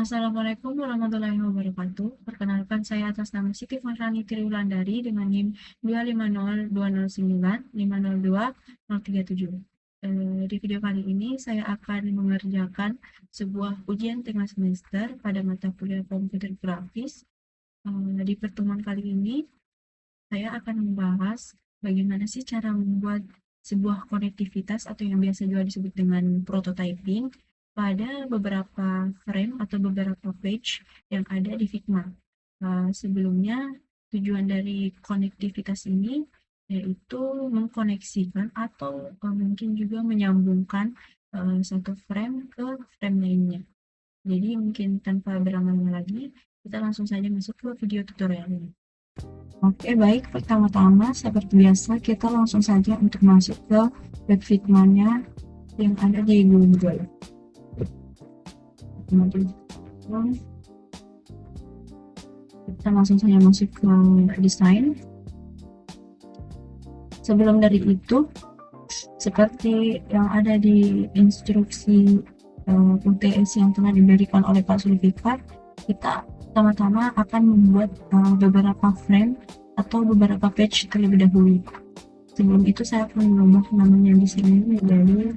Assalamualaikum warahmatullahi wabarakatuh. Perkenalkan saya atas nama Siti Fahrani Triwulandari dengan NIM 25020950237. Di video kali ini saya akan mengerjakan sebuah ujian tengah semester pada mata kuliah komputer grafis. Di pertemuan kali ini saya akan membahas bagaimana sih cara membuat sebuah konektivitas atau yang biasa juga disebut dengan prototyping pada beberapa frame atau beberapa page yang ada di Figma. Sebelumnya, tujuan dari konektivitas ini yaitu mengkoneksikan atau mungkin juga menyambungkan satu frame ke frame lainnya. Jadi mungkin tanpa berlama-lama lagi, kita langsung saja masuk ke video tutorialnya. Oke, baik. Pertama-tama, seperti biasa, kita langsung saja untuk masuk ke web Figma-nya yang ada di Google. Kemudian kita langsung saja masuk ke desain. Sebelum dari itu, seperti yang ada di instruksi UTS yang telah diberikan oleh Pak Zulfikar, kita pertama-tama akan membuat beberapa frame atau beberapa page terlebih dahulu. Sebelum itu saya akan mengubah namanya di sini menjadi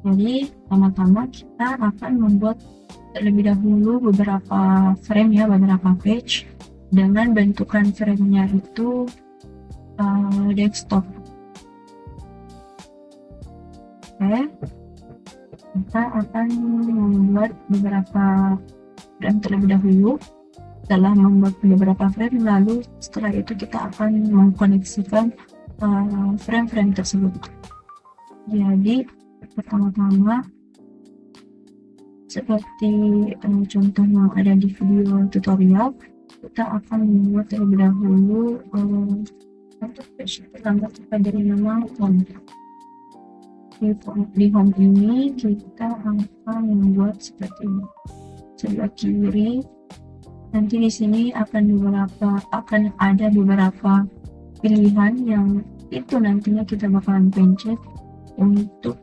Jadi pertama-tama kita akan membuat terlebih dahulu beberapa frame ya, beberapa page dengan bentukan frame-nya itu desktop. Oke, kita akan membuat beberapa frame terlebih dahulu. Setelah membuat beberapa frame, lalu setelah itu kita akan mengkoneksikan frame-frame tersebut. Jadi pertama-tama seperti contoh yang ada di video tutorial, kita akan membuat terlebih dahulu untuk page pertama kita dari nama home. Di home ini kita akan membuat seperti ini. Sebelah kiri nanti di sini akan ada beberapa pilihan yang itu nantinya kita bakalan pencet untuk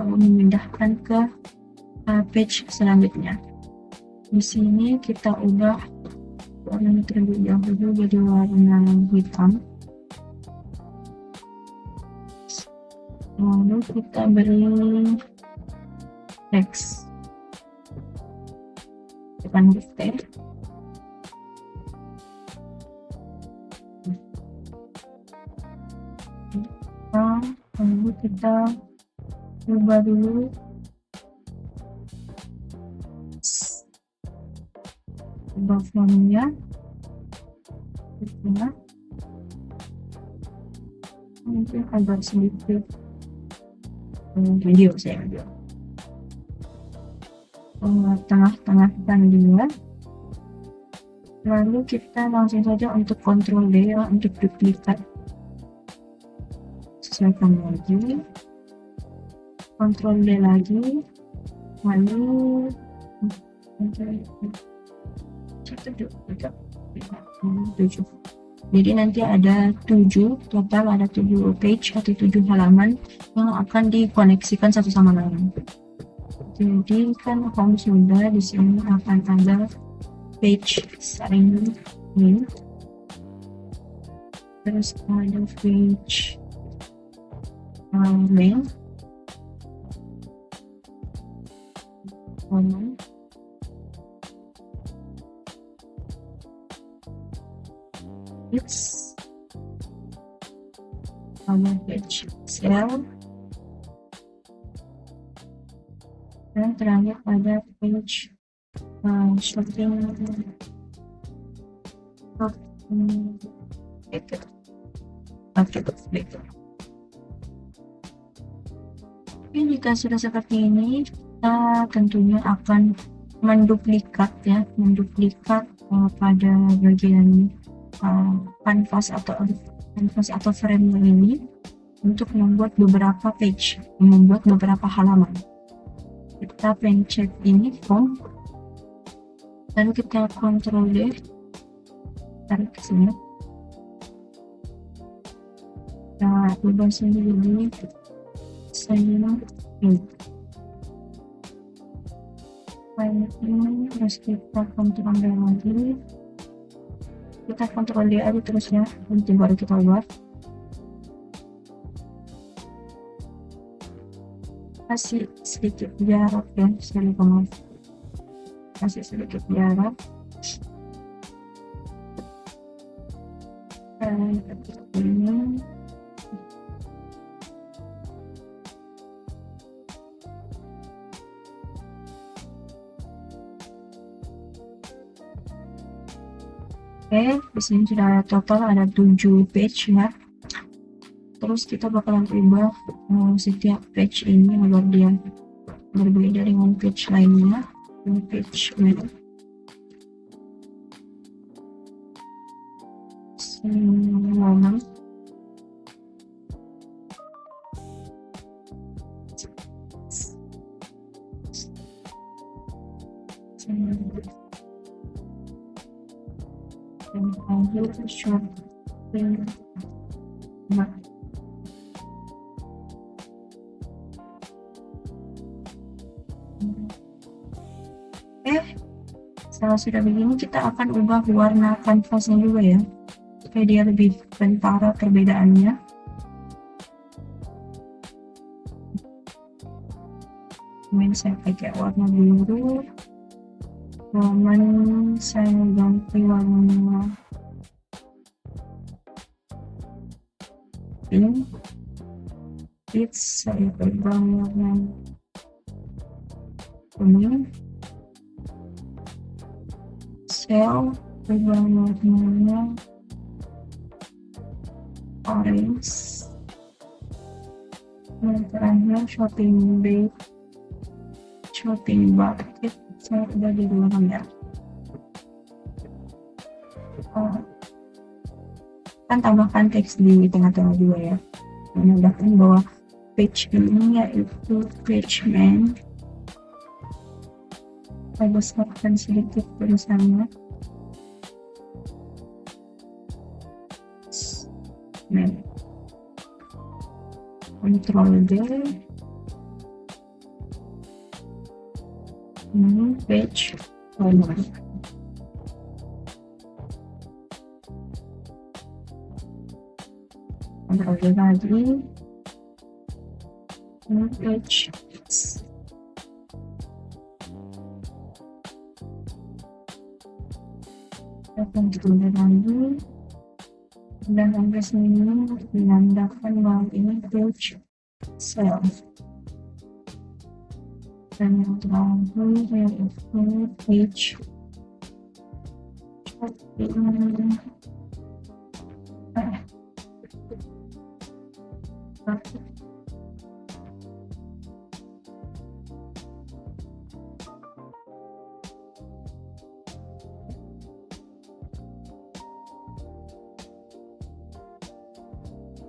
memindahkan ke page selanjutnya. Di sini kita ubah warna terlebih dahulu jadi warna hitam. Lalu kita beri teks depan huruf T. Lalu kita ubah dulu fontnya, mungkin agak sedikit video saya ambil tengah-tengah dia. Lalu kita langsung saja untuk Ctrl D ya, untuk duplikat, sesuaikan lagi, Ctrl D lagi, lalu jadi nanti ada 7 total, ada 7 page atau 7 halaman yang akan dikoneksikan satu sama lain. Jadi kan home sudah, di sini akan ada page sign in, terus ada page link, it's our page cell, dan terakhir pada page shopping Oke, jika sudah seperti ini, kita tentunya akan menduplikat pada bagian kanvas atau frame ini untuk membuat beberapa page, membuat beberapa halaman. Kita pencet ini home, Lalu kita Ctrl D, tarik ke sini. Nah, ubah sini jadi saya ini, terus kita Ctrl D lagi, kita Ctrl D aja terus ya, nanti baru kita buat. Kasih sedikit jarak ya, saya lupa kasih sedikit jarak. Ini di sini sudah ada total ada 7 page ya. Terus kita bakalan ubah setiap page ini agar dia berbeda dengan page lainnya. Ini page mana? Momen. Short Kalau sudah begini, kita akan ubah warna kanvasnya juga ya, supaya dia lebih kentara perbedaannya. Kemudian saya pakai warna biru, kemudian saya ganti warna pink. Saya ubah warna kuning. Shell ubah warnanya orange. Dan terakhir shopping bucket saya ubah di ruangan ya. Kan tambahkan teks di tengah-tengah juga ya, menandakan bahwa page ini yaitu page main. Saya besarkan sedikit tulisannya. Ctrl D. Ini page owner. Ctrl D lagi. Ini page. Akan ditunda lagi, dan sampai sini menandakan bahwa ini page cell. Dan yang terakhir yaitu page shopping.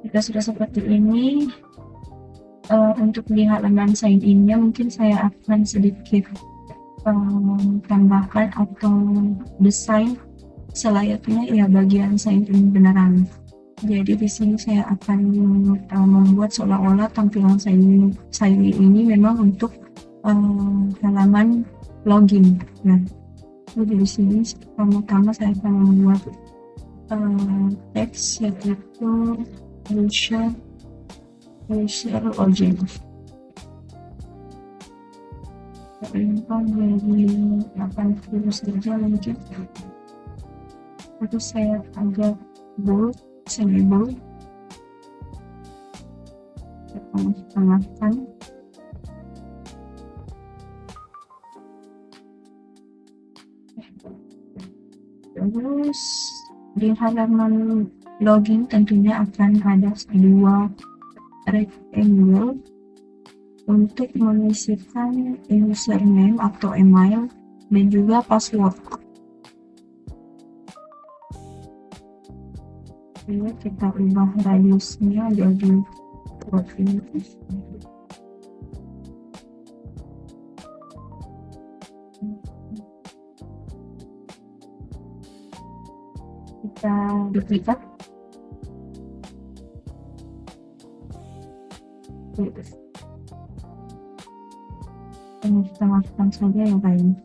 Jika sudah seperti ini, untuk di halaman sign in-nya mungkin saya akan sedikit tambahkan atau desain selayaknya ya bagian sign in beneran. Jadi di sini saya akan membuat seolah-olah tampilan sign in ini memang untuk halaman login. Nah, jadi di sini pertama-tama saya akan membuat teks yaitu user login. Perintah dari 80 saja mungkin. Terus saya agak bold, semi bold. Saya tengahkan. Terus di halaman login tentunya akan ada dua rectangle untuk mengisikan username atau email dan juga password. Oke, kita ubah radiusnya jadi 20. kita duplikat. Ini kita masukkan saja yang lain.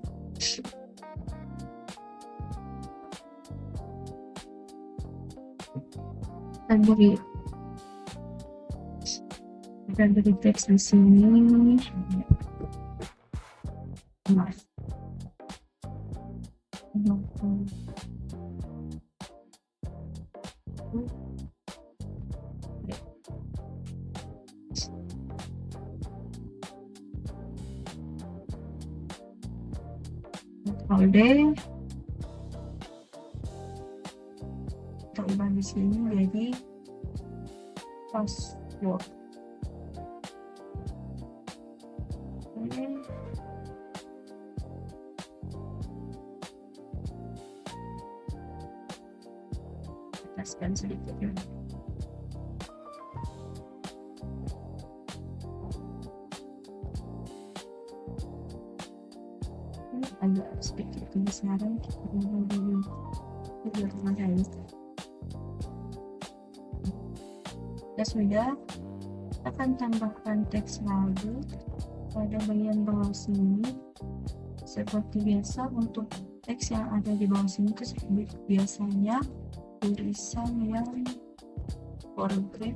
Kita beri teks di sini. Mas. Ctrl D, kita ubah di sini jadi password. Ataskan sedikit ya. Agak sedikit kebesaran biar terlihat. Ya sudah, kita akan tambahkan teks lagi pada bagian bawah sini. Seperti biasa, untuk teks yang ada di bawah sini itu biasanya tulisan yang paragraf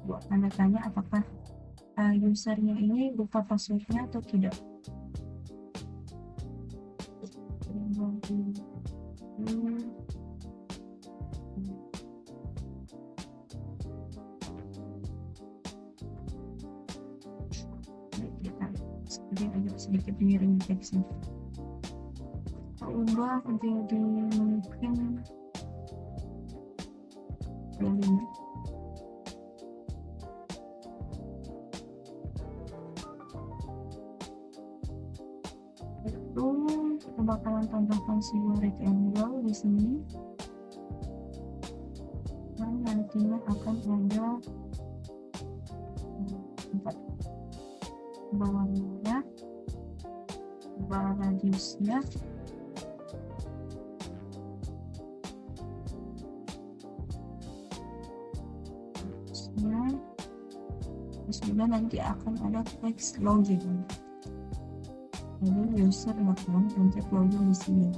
buat tanda tanya apakah usernya ini lupa passwordnya atau tidak. Jadi agak sedikit miring teksnya. Kita ubah jadi mungkin 25. Itu kita bakalan tambahkan sebuah rectangle di sini. Dan nantinya akan ada 4 bawahnya, bawah radiusnya, terus juga nanti akan ada teks login. Jadi user bakalan pencet login di sini.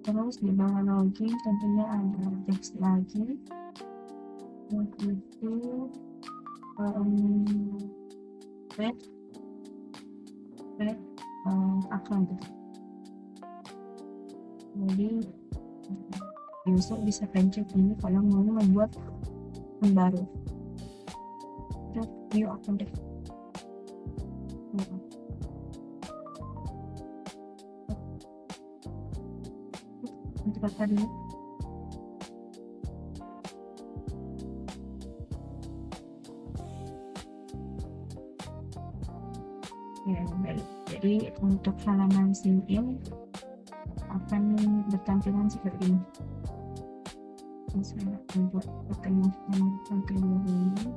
Terus di bawah login tentunya ada teks lagi, yaitu create account. Jadi user bisa pencet ini kalau mau membuat akun baru. Create new account. Untuk tadi ya, baik. Jadi untuk halaman sign in akan bertampilan seperti ini. Saya akan buat pertemuan ini.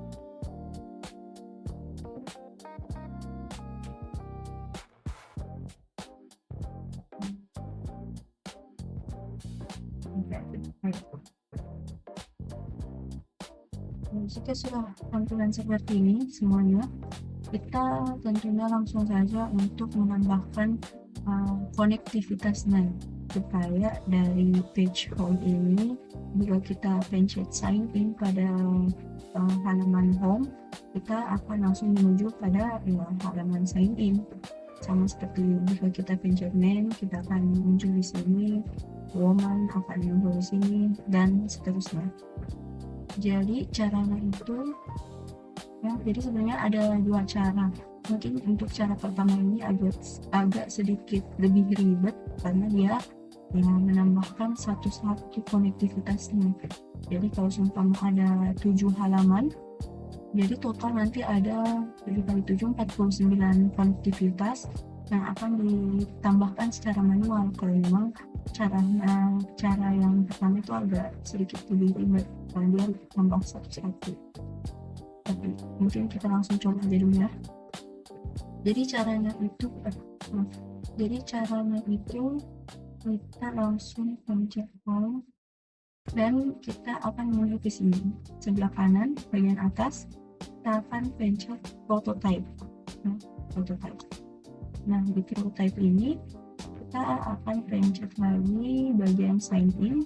Jika sudah tampilan seperti ini semuanya, kita tentunya langsung saja untuk menambahkan konektivitasnya, supaya dari page home ini jika kita pencet sign in pada halaman home, kita akan langsung menuju pada halaman sign in. Sama seperti jika kita pencet main, kita akan muncul di sini, woman akan muncul di sini, dan seterusnya. Jadi caranya itu ya, jadi sebenarnya ada dua cara. Mungkin untuk cara pertama ini agak sedikit lebih ribet karena dia menambahkan satu-satu konektivitasnya. Jadi kalau seumpama ada 7 halaman, Jadi total nanti ada 7 kali 7 49 konektivitas yang akan ditambahkan secara manual. Kalau memang cara yang pertama itu agak sedikit lebih ribet karena dia tambah satu-satu. Tapi mungkin kita langsung coba aja dulu ya. Jadi caranya itu kita langsung pencet home dan kita akan menuju ke sini. Sebelah kanan bagian atas kita akan pencet prototype. Nah, di prototype ini kita akan pencet lagi bagian sign in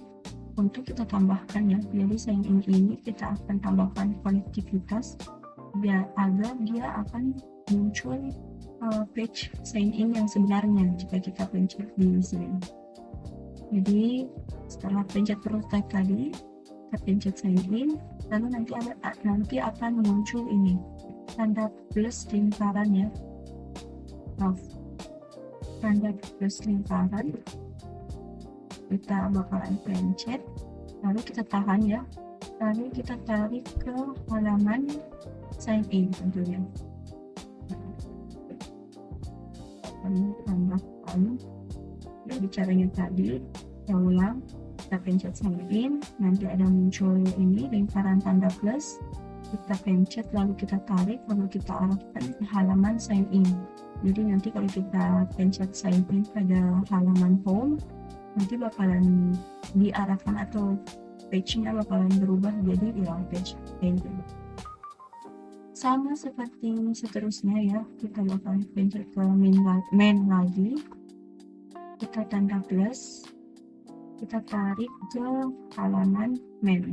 untuk kita tambahkan ya. Jadi sign in ini kita akan tambahkan konektivitas biar agar dia akan muncul page sign in yang sebenarnya jika kita pencet di sini. Jadi setelah pencet prototype tadi, kita pencet sign in, lalu nanti akan muncul ini tanda plus lingkaran ya. Tanda plus lingkaran kita bakalan pencet, lalu kita tahan ya, lalu kita tarik ke halaman sign in tentunya. Tambahkan jadi caranya tadi kita ulang, kita pencet sign in, nanti ada muncul ini lingkaran tanda plus, kita pencet lalu kita tarik lalu kita arahkan ke halaman sign in. Jadi nanti kalau kita pencet sign in pada halaman home, nanti bakalan diarahkan atau page-nya bakalan berubah jadi ya page sign in. Sama seperti seterusnya ya, kita bakalan pencet ke main lagi, kita tanda plus, kita tarik ke halaman main.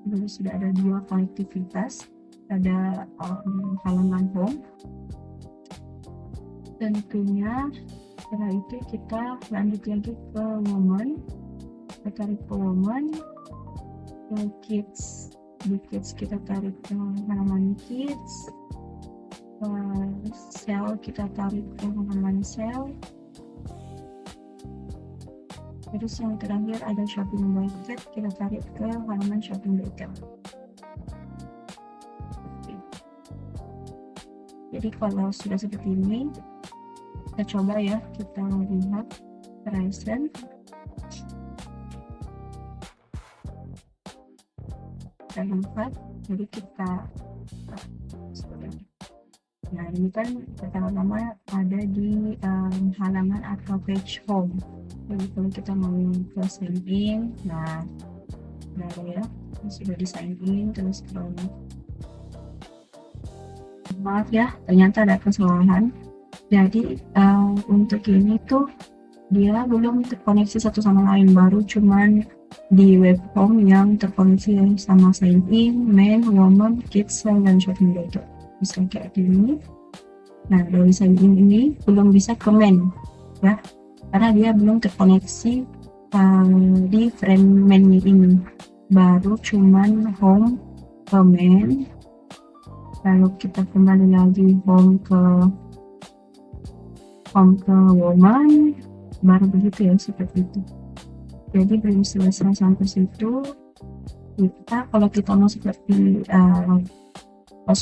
Jadi sudah ada dua konektivitas, ada halaman home. Tentunya setelah itu kita lanjut lagi ke woman, kita tarik ke woman, ke kids, di kids kita tarik ke halaman kids, sel kita tarik ke halaman sel, terus yang terakhir ada shopping basket, kita tarik ke halaman shopping basket. Jadi kalau sudah seperti ini, kita coba ya, kita lihat Horizon. Kita lihat, jadi kita nah ini kan pertama-tama ada di halaman atau page home. Jadi kalau kita mau ke sign in, nah ya sudah di sign in, terus kalau maaf ya, ternyata ada kesalahan. Jadi untuk ini tuh dia belum terkoneksi satu sama lain, baru cuman di web home yang terkoneksi sama sign in, main, woman, kids, dan shopping gitu. Bisa kayak gini. Nah dari sign in ini belum bisa ke main ya, karena dia belum terkoneksi di frame main ini, baru cuman home ke main. Lalu kita kembali lagi home ke woman, baru begitu ya, seperti itu. Jadi belum selesai sampai situ. Kalau kita mau seperti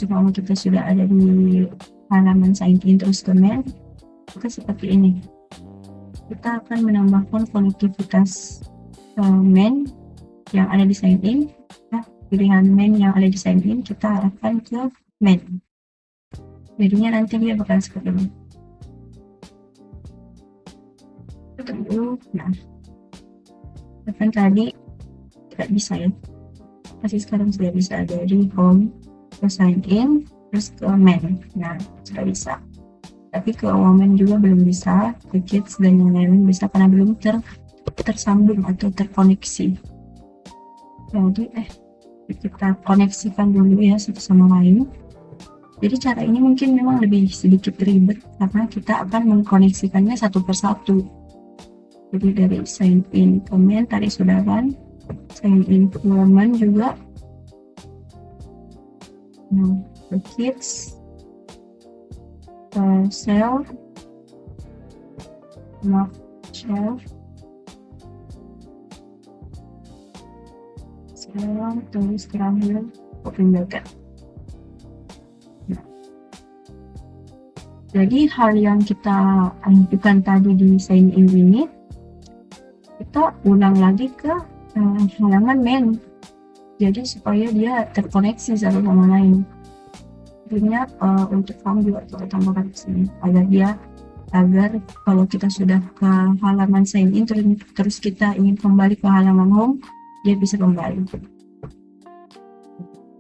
kalau kita sudah ada di halaman sign in terus ke main, kita seperti ini. Kita akan menambahkan konektivitas main yang ada di sign in. Pilihan main yang ada di sign in kita arahkan ke main. Jadinya nanti dia bakal seperti ini. Nah, kan tadi tidak bisa ya, masih sekarang sudah bisa dari home ke sign in terus ke main. Nah sudah bisa, tapi ke woman juga belum bisa, ke kids dan yang lain bisa karena belum tersambung atau terkoneksi. Jadi kita koneksikan dulu ya satu sama lain. Jadi cara ini mungkin memang lebih sedikit ribet karena kita akan mengkoneksikannya satu persatu. Jadi dari sign in ke main tadi sudah kan, sign in ke woman juga, nah ke kids, ke sel, Sekarang tulis terakhir open bracket. Jadi hal yang kita lakukan tadi di sign in ini kita ulang lagi ke halaman main. Jadi supaya dia terkoneksi satu sama lain. Intinya untuk form juga kita tambahkan di sini agar kalau kita sudah ke halaman sign in terus kita ingin kembali ke halaman home, dia bisa kembali.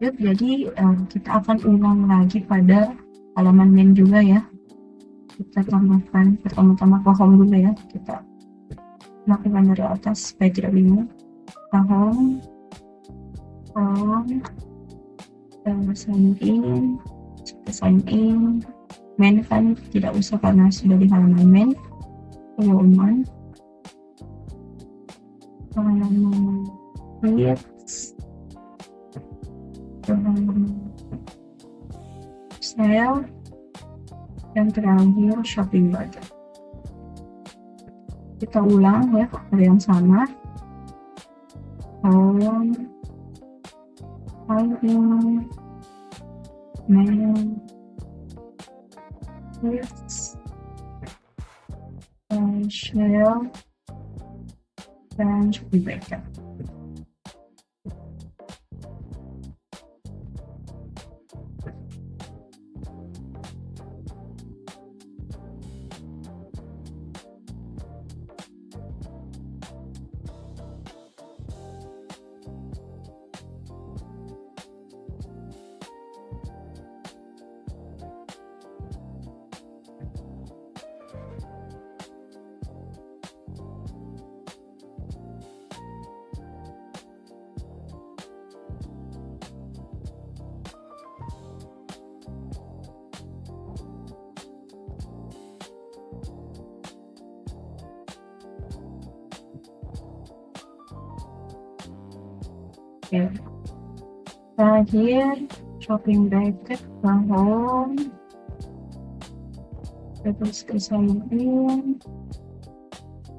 Jadi kita akan ulang lagi pada halaman main juga ya. Kita tambahkan pertama-tama ke home dulu ya, kita lakukan dari atas supaya tidak bingung. Home, sign in, sign in, main kan tidak usah karena sudah di halaman main. Halaman creates, sale, dan terakhir shopping budget. Kita ulang ya hal yang sama. Home, sign in, main, creates, share, dan shopping budget. Oke. Terakhir shopping bracket ke home, terus ke sign in,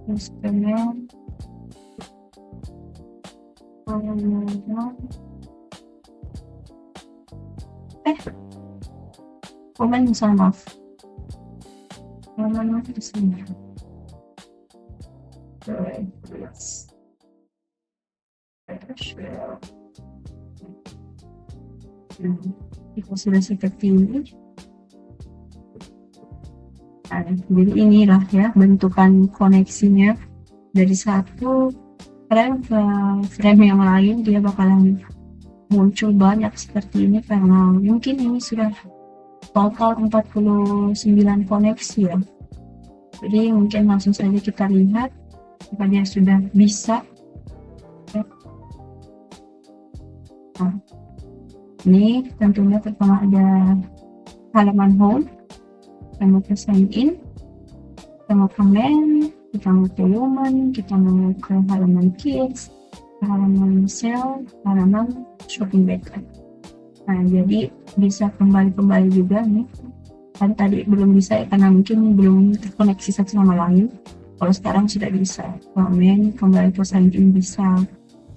terus ke main, komen maaf di sini. Jika sudah seperti ini, jadi inilah ya bentukan koneksinya dari satu frame ke frame yang lain. Dia bakalan muncul banyak seperti ini karena mungkin ini sudah total 49 koneksi ya. Jadi mungkin langsung saja kita lihat jika dia sudah bisa. Nah, ini tentunya pertama ada halaman home, kita mau ke sign in, kita mau ke main, kita mau ke woman, kita mau ke halaman kids, halaman sale, halaman shopping bracket. Nah, jadi bisa kembali juga nih. Kan tadi belum bisa ya, karena mungkin belum terkoneksi satu sama lain. Kalau sekarang sudah bisa. Main kembali ke sign in bisa.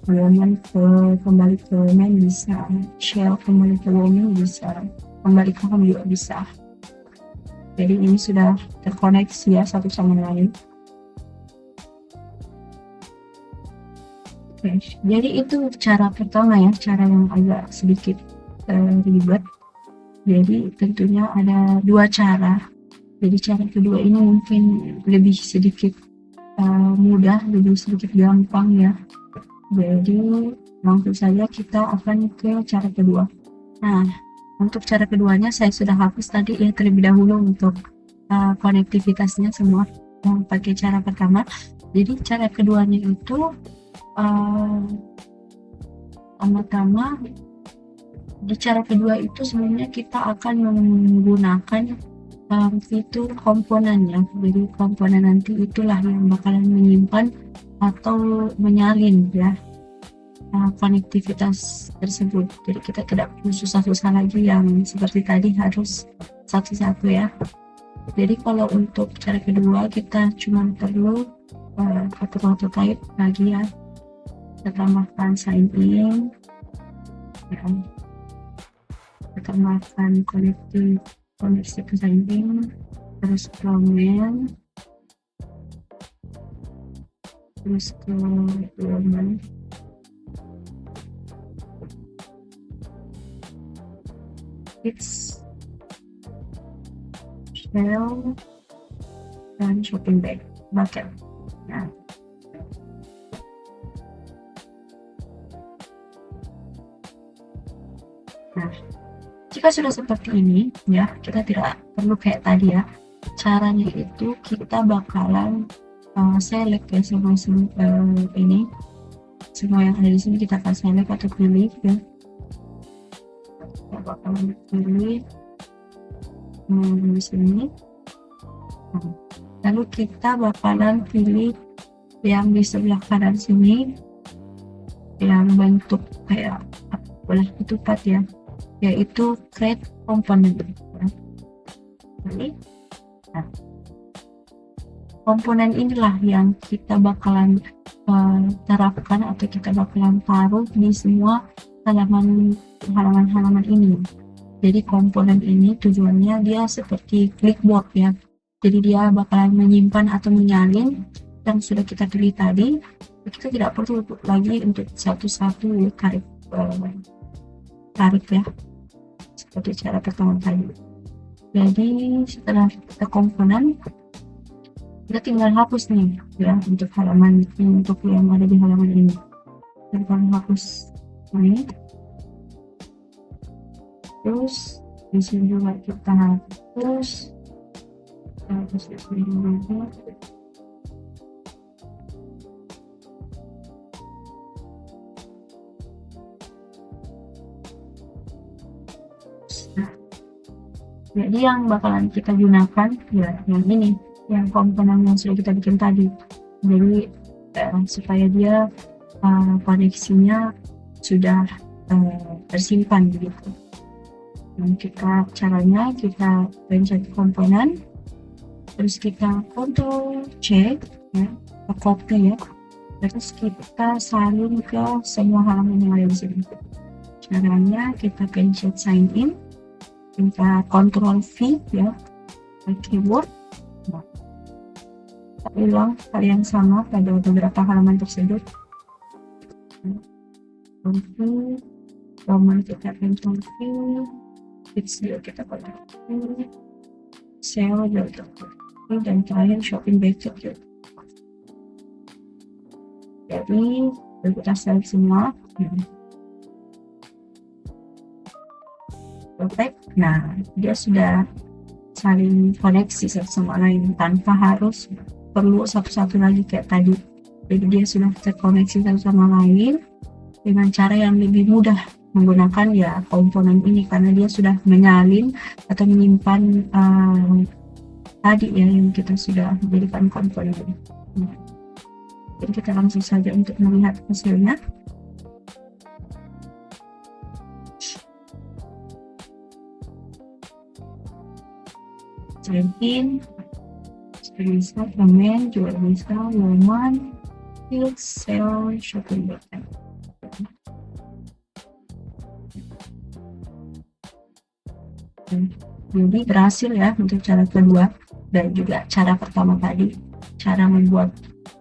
Woman kembali ke main bisa, share kembali ke woman bisa, kembali ke home juga bisa. Jadi ini sudah terkoneksi ya satu sama lain. Oke, jadi itu cara pertama ya, cara yang agak sedikit ribet. Jadi tentunya ada dua cara. Jadi cara kedua ini mungkin lebih sedikit mudah, lebih sedikit gampang ya. Jadi langsung saja kita akan ke cara kedua. Nah, untuk cara keduanya saya sudah hapus tadi ya terlebih dahulu untuk konektivitasnya semua yang pakai cara pertama. Jadi cara keduanya itu pertama di cara kedua itu sebenarnya kita akan menggunakan fitur komponennya. Jadi komponen nanti itulah yang bakalan menyimpan atau menyalin ya konektivitas tersebut. Jadi kita tidak perlu susah-susah lagi yang seperti tadi harus satu-satu ya. Jadi kalau untuk cara kedua kita cuma perlu auto type lagi ya. kita tambahkan sign in ya, kita tambahkan koneksi ke sign in, terus domain, terus ke domain, it's shell dan shopping bag bucket. Nah, jika sudah seperti ini ya, kita tidak perlu kayak tadi ya. Caranya itu kita bakalan select ya semua ini, semua yang ada di sini kita akan select atau pilih ya. Kita bakalan pilih di sini. Lalu kita bakalan pilih yang di sebelah kanan sini yang bentuk kayak bola ketupat ya, yaitu create component. Nah, komponen inilah yang kita bakalan terapkan atau kita bakalan taruh di semua halaman ini. Jadi komponen ini tujuannya dia seperti clipboard ya. Jadi dia bakalan menyimpan atau menyalin yang sudah kita pilih tadi. Kita tidak perlu lagi untuk satu-satu tarik ya, seperti cara pertama tadi. Jadi setelah kita komponen, kita tinggal hapus nih ya untuk halaman ini, untuk yang ada di halaman ini. Kita hapus ini. Terus di sini juga kita hapus. Hapus di sini juga. Jadi yang bakalan kita gunakan ya yang ini, yang komponen yang sudah kita bikin tadi. Jadi supaya dia koneksinya sudah tersimpan begitu. Dan caranya kita pencet komponen, terus kita Ctrl C ya, copy ya, terus kita salin ke semua halaman yang ada di sini. Caranya kita pencet sign in, kita Ctrl V ya, keyboard. Nah, kita ulang hal yang sama pada beberapa halaman tersebut. Roman kita Ctrl V, fix dia kita Ctrl V, sell dan terakhir shopping budget. Jadi kita select semua. Perfect. Nah, dia sudah saling koneksi satu sama lain tanpa harus perlu satu-satu lagi kayak tadi. Jadi dia sudah terkoneksi satu sama lain dengan cara yang lebih mudah menggunakan ya komponen ini, karena dia sudah menyalin atau menyimpan tadi ya yang kita sudah jadikan komponen ini. Jadi kita langsung saja untuk melihat hasilnya. Sign in, bisa domain, jual bisa, Roman, field, sell, shopping button. Jadi berhasil ya untuk cara kedua dan juga cara pertama tadi, cara membuat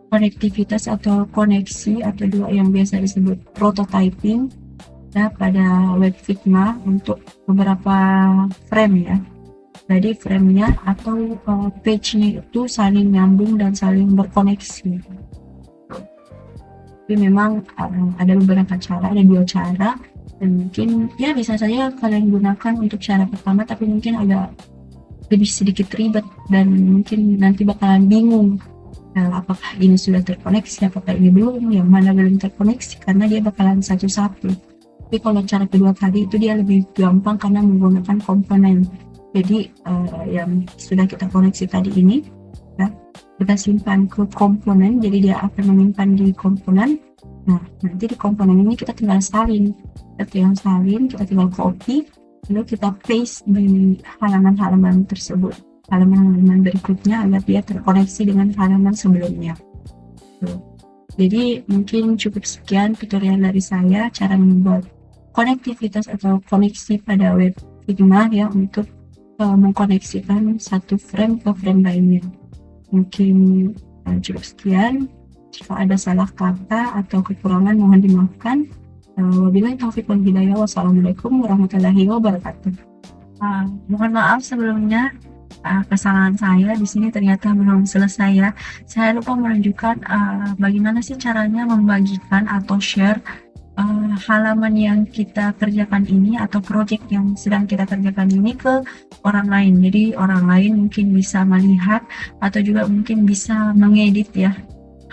konektivitas atau koneksi atau dua yang biasa disebut prototyping ya pada web Figma untuk beberapa frame ya. Jadi frame-nya atau page-nya itu saling nyambung dan saling berkoneksi. Tapi memang ada beberapa cara, ada dua cara, dan mungkin ya bisa saja kalian gunakan untuk cara pertama, tapi mungkin agak lebih sedikit ribet dan mungkin nanti bakalan bingung apakah ini sudah terkoneksi, apakah ini belum, yang mana belum terkoneksi, karena dia bakalan satu-satu. Tapi kalau cara kedua tadi itu dia lebih gampang karena menggunakan komponen. Jadi yang sudah kita koneksi tadi ini ya, kita simpan ke komponen, jadi dia akan menyimpan di komponen. Nah, nanti di komponen ini kita tinggal salin, kita tinggal copy, lalu kita paste di halaman-halaman tersebut, halaman-halaman berikutnya agar dia terkoneksi dengan halaman sebelumnya. Jadi mungkin cukup sekian tutorial dari saya cara membuat konektivitas atau koneksi pada web Figma ya, untuk mengkoneksikan satu frame ke frame lainnya. Mungkin cukup sekian. Jika ada salah kata atau kekurangan mohon dimaafkan. Wabillahi taufiq wal hidayah. Wassalamualaikum warahmatullahi wabarakatuh. Mohon maaf sebelumnya, kesalahan saya di sini ternyata belum selesai ya. Saya lupa menunjukkan bagaimana sih caranya membagikan atau share halaman yang kita kerjakan ini atau project yang sedang kita kerjakan ini ke orang lain. Jadi orang lain mungkin bisa melihat atau juga mungkin bisa mengedit ya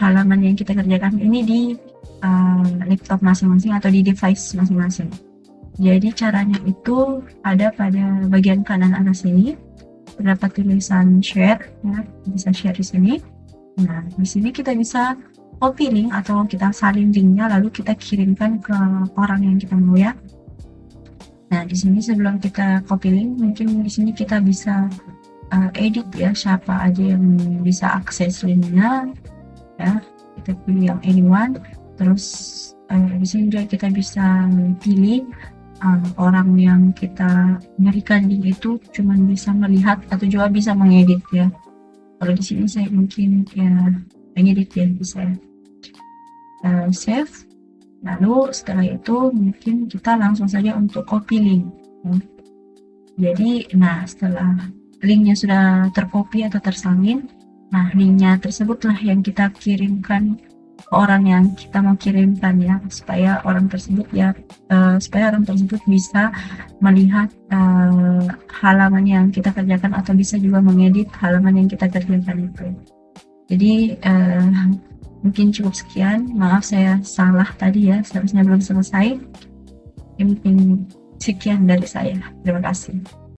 halaman yang kita kerjakan ini di laptop masing-masing atau di device masing-masing. Jadi caranya itu ada pada bagian kanan atas sini, terdapat tulisan share ya, bisa share di sini. Nah, di sini kita bisa copy link atau kita salin linknya lalu kita kirimkan ke orang yang kita mau ya. Nah, di sini sebelum kita copy link, mungkin di sini kita bisa edit ya, siapa aja yang bisa akses linknya ya. Kita pilih yang anyone. Terus di sini juga kita bisa pilih orang yang kita berikan link itu cuma bisa melihat atau juga bisa mengedit ya. Kalau di sini saya mungkin ya mengedit ya, bisa save. Lalu setelah itu mungkin kita langsung saja untuk copy link ya. Jadi nah, setelah linknya sudah tercopy atau tersalin, nah linknya tersebutlah yang kita kirimkan ke orang yang kita mau kirimkan ya, supaya orang tersebut bisa melihat halaman yang kita kerjakan atau bisa juga mengedit halaman yang kita kerjakan itu. Jadi mungkin cukup sekian. Maaf saya salah tadi ya, seharusnya belum selesai. Mungkin sekian dari saya. Terima kasih.